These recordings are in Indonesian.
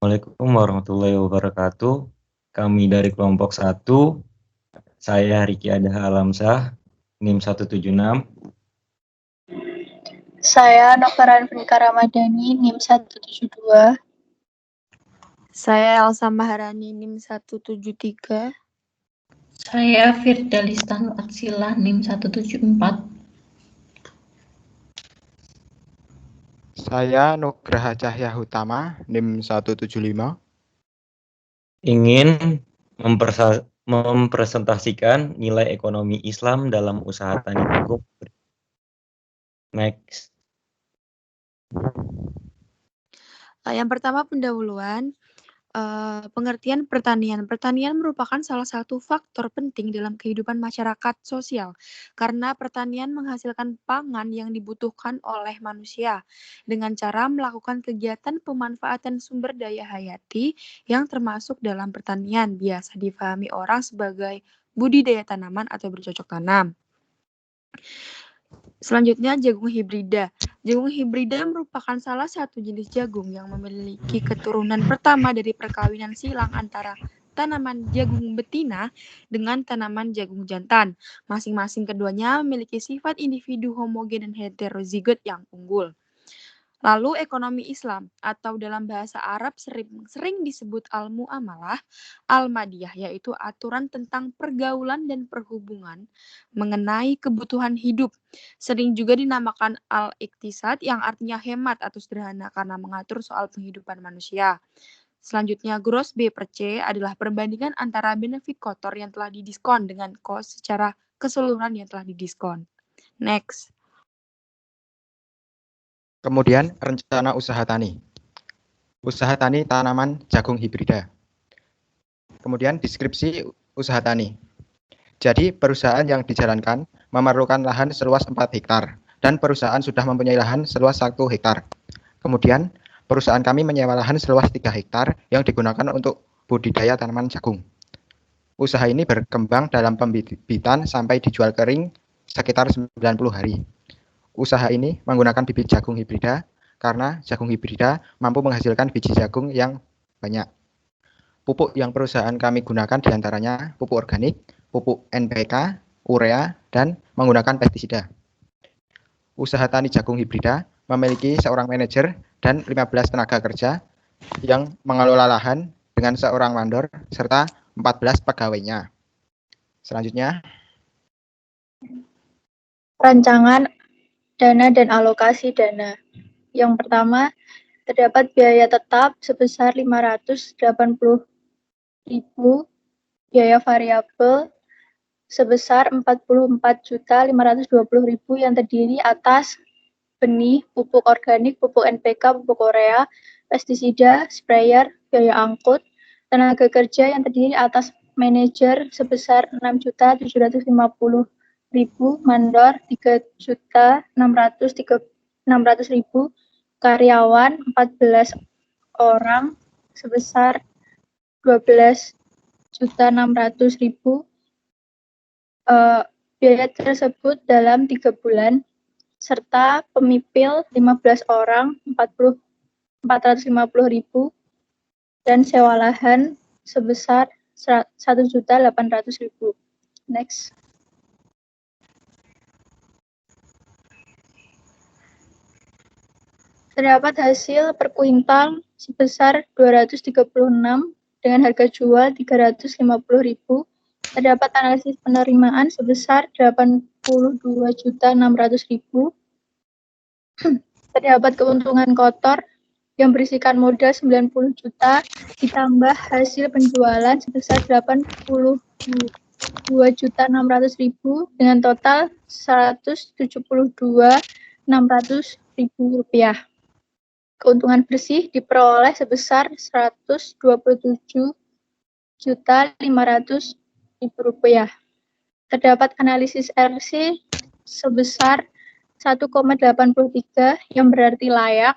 Assalamualaikum warahmatullahi wabarakatuh. Kami dari kelompok 1, saya Riki Adaha Alamsyah, NIM 176. Saya Novaran Venika Ramadhani, NIM 172. Saya Elsa Maharani, NIM 173. Saya Firda Listanu Atsila, NIM 174. Saya Nugraha Cahya Hutama, NIM 175. Ingin mempresentasikan nilai ekonomi Islam dalam usaha tani jagung. Next. Yang pertama pendahuluan, pengertian pertanian. Pertanian merupakan salah satu faktor penting dalam kehidupan masyarakat sosial, karena pertanian menghasilkan pangan yang dibutuhkan oleh manusia dengan cara melakukan kegiatan pemanfaatan sumber daya hayati yang termasuk dalam pertanian, biasa difahami orang sebagai budidaya tanaman atau bercocok tanam. Selanjutnya, jagung hibrida. Jagung hibrida merupakan salah satu jenis jagung yang memiliki keturunan pertama dari perkawinan silang antara tanaman jagung betina dengan tanaman jagung jantan. Masing-masing keduanya memiliki sifat individu homogen dan heterozigot yang unggul. Lalu ekonomi Islam atau dalam bahasa Arab sering disebut al-muamalah, al-madiyah, yaitu aturan tentang pergaulan dan perhubungan mengenai kebutuhan hidup. Sering juga dinamakan al-iktisad yang artinya hemat atau sederhana karena mengatur soal penghidupan manusia. Selanjutnya, gross B per C adalah perbandingan antara benefit kotor yang telah didiskon dengan cost secara keseluruhan yang telah didiskon. Next. Kemudian rencana usaha tani. Usaha tani tanaman jagung hibrida. Kemudian deskripsi usaha tani. Jadi perusahaan yang dijalankan memerlukan lahan seluas 4 hektar dan perusahaan sudah mempunyai lahan seluas 1 hektar. Kemudian perusahaan kami menyewa lahan seluas 3 hektar yang digunakan untuk budidaya tanaman jagung. Usaha ini berkembang dalam pembibitan sampai dijual kering sekitar 90 hari. Usaha ini menggunakan bibit jagung hibrida karena jagung hibrida mampu menghasilkan biji jagung yang banyak. Pupuk yang perusahaan kami gunakan diantaranya pupuk organik, pupuk NPK, urea, dan menggunakan pestisida. Usaha tani jagung hibrida memiliki seorang manajer dan 15 tenaga kerja yang mengelola lahan dengan seorang mandor serta 14 pegawainya. Selanjutnya, Rancangan dana dan alokasi dana. Yang pertama, terdapat biaya tetap sebesar 580.000, biaya variabel sebesar 44.520.000 yang terdiri atas benih, pupuk organik, pupuk NPK, pupuk urea, pestisida, sprayer, biaya angkut, tenaga kerja yang terdiri atas manajer sebesar 6.750.000, mandor 3.600.000, karyawan 14 orang sebesar 12.600.000. Biaya tersebut dalam 3 bulan, serta pemipil 15 orang 450.000 dan sewa lahan sebesar 1.800.000. Next. Terdapat hasil per kuintal sebesar 236 dengan harga jual 350.000. Terdapat analisis penerimaan sebesar 82.600.000. Terdapat keuntungan kotor yang berisikan modal 90 juta ditambah hasil penjualan sebesar 82.600.000 dengan total 172.600.000 rupiah. Keuntungan bersih diperoleh sebesar 127.500.000 rupiah. Terdapat analisis RC sebesar 1,83 yang berarti layak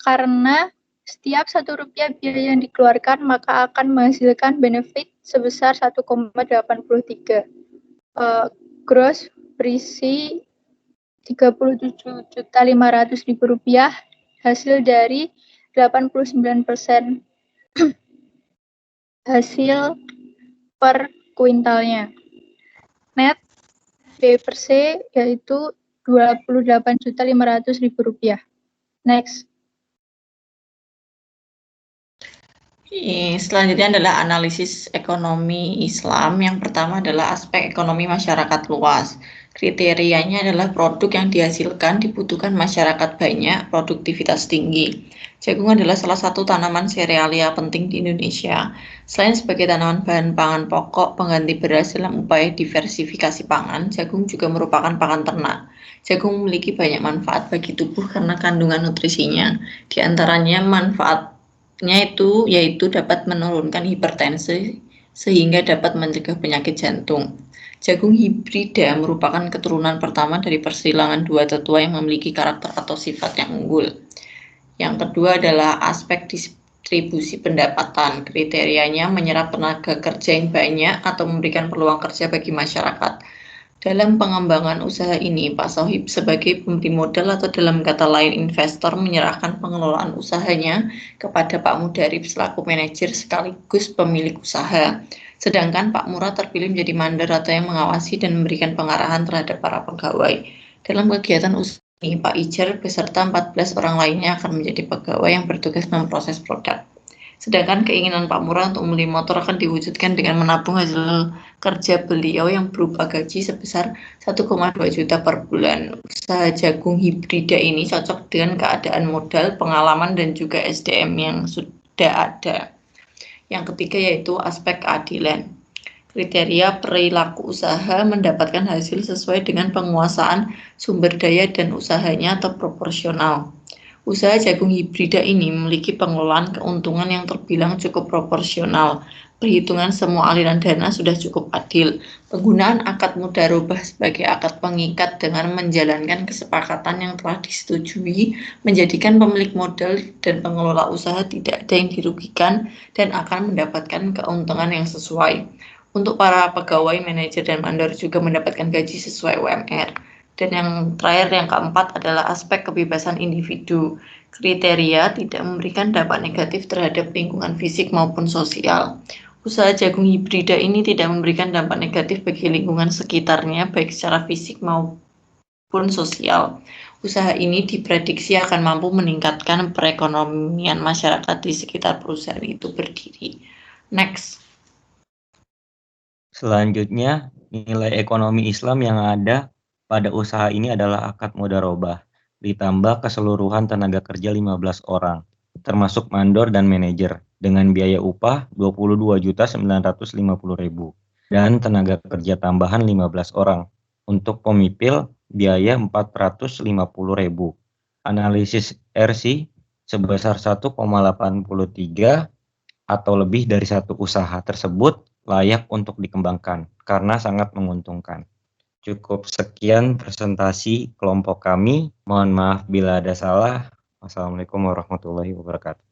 karena setiap 1 rupiah biaya yang dikeluarkan maka akan menghasilkan benefit sebesar 1,83. Gross berisi 37.500.000 rupiah, hasil dari 89% Hasil per kuintalnya. Net B per C yaitu Rp28.500.000. Next. Selanjutnya adalah analisis ekonomi Islam. Yang pertama adalah aspek ekonomi masyarakat luas. Kriterianya adalah produk yang dihasilkan dibutuhkan masyarakat banyak, produktivitas tinggi. Jagung adalah salah satu tanaman serealia penting di Indonesia. Selain sebagai tanaman bahan pangan pokok pengganti beras dalam upaya diversifikasi pangan, jagung juga merupakan pakan ternak. Jagung memiliki banyak manfaat bagi tubuh karena kandungan nutrisinya. Di antaranya yaitu dapat menurunkan hipertensi sehingga dapat mencegah penyakit jantung. Jagung hibrida merupakan keturunan pertama dari persilangan dua tetua yang memiliki karakter atau sifat yang unggul. Yang kedua adalah aspek distribusi pendapatan. Kriterianya menyerap tenaga kerja yang banyak atau memberikan peluang kerja bagi masyarakat. Dalam pengembangan usaha ini, Pak Sohib sebagai pemberi modal atau dalam kata lain investor menyerahkan pengelolaan usahanya kepada Pak Mudarip selaku manajer sekaligus pemilik usaha. Sedangkan Pak Murad terpilih menjadi mandor atau yang mengawasi dan memberikan pengarahan terhadap para pegawai. Dalam kegiatan usaha ini, Pak Ijar beserta 14 orang lainnya akan menjadi pegawai yang bertugas memproses produk. Sedangkan keinginan Pak Murad untuk membeli motor akan diwujudkan dengan menabung hasil kerja beliau yang berupa gaji sebesar 1,2 juta per bulan. Usaha jagung hibrida ini cocok dengan keadaan modal, pengalaman, dan juga SDM yang sudah ada. Yang ketiga yaitu aspek keadilan. Kriteria perilaku usaha mendapatkan hasil sesuai dengan penguasaan sumber daya dan usahanya atau proporsional. Usaha jagung hibrida ini memiliki pengelolaan keuntungan yang terbilang cukup proporsional. Perhitungan semua aliran dana sudah cukup adil. Penggunaan akad mudharabah sebagai akad pengikat dengan menjalankan kesepakatan yang telah disetujui menjadikan pemilik modal dan pengelola usaha tidak ada yang dirugikan dan akan mendapatkan keuntungan yang sesuai. Untuk para pegawai, manajer, dan mandor juga mendapatkan gaji sesuai UMR. Dan yang terakhir, yang keempat adalah aspek kebebasan individu. Kriteria tidak memberikan dampak negatif terhadap lingkungan fisik maupun sosial. Usaha jagung hibrida ini tidak memberikan dampak negatif bagi lingkungan sekitarnya, baik secara fisik maupun sosial. Usaha ini diprediksi akan mampu meningkatkan perekonomian masyarakat di sekitar perusahaan itu berdiri. Next. Selanjutnya, nilai ekonomi Islam yang ada pada usaha ini adalah akad mudharabah, ditambah keseluruhan tenaga kerja 15 orang, termasuk mandor dan manajer, dengan biaya upah Rp22.950.000 dan tenaga kerja tambahan 15 orang. Untuk pemipil, biaya Rp450.000. Analisis RC sebesar 1,83 atau lebih dari satu usaha tersebut layak untuk dikembangkan karena sangat menguntungkan. Cukup sekian presentasi kelompok kami. Mohon maaf bila ada salah. Wassalamualaikum warahmatullahi wabarakatuh.